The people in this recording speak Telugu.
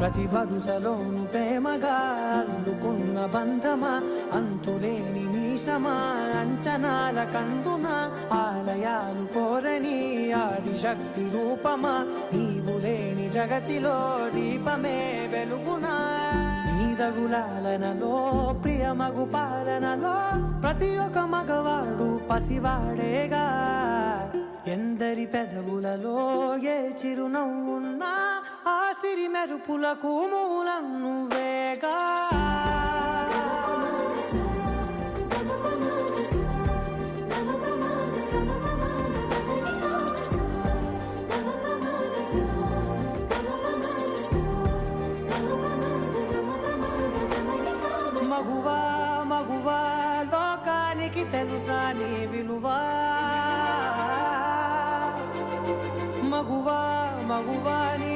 ప్రతి వరుసలోను ప్రేమగా అల్లుకున్న బంధమా, అంతులేని నీశమా, అంచనాల కందున ఆలయాలు కోరని ఆదిశక్తి రూపమా, నీవు లేని జగతిలో దీపమే వెలుగునా. నీదగులాలనలో ప్రియమగు పాలనలో ప్రతి ఒక్క మగవాడు పసివాడేగా. ఎందరి పెదవులలో ఏ చిరునవ్వున్నా ఆ సిరి మెరుపులకు మూలం నువ్వేగా. మగువా మగువా లోకానికి తెలుసా నీ విలువా. మగువా మగువా నీ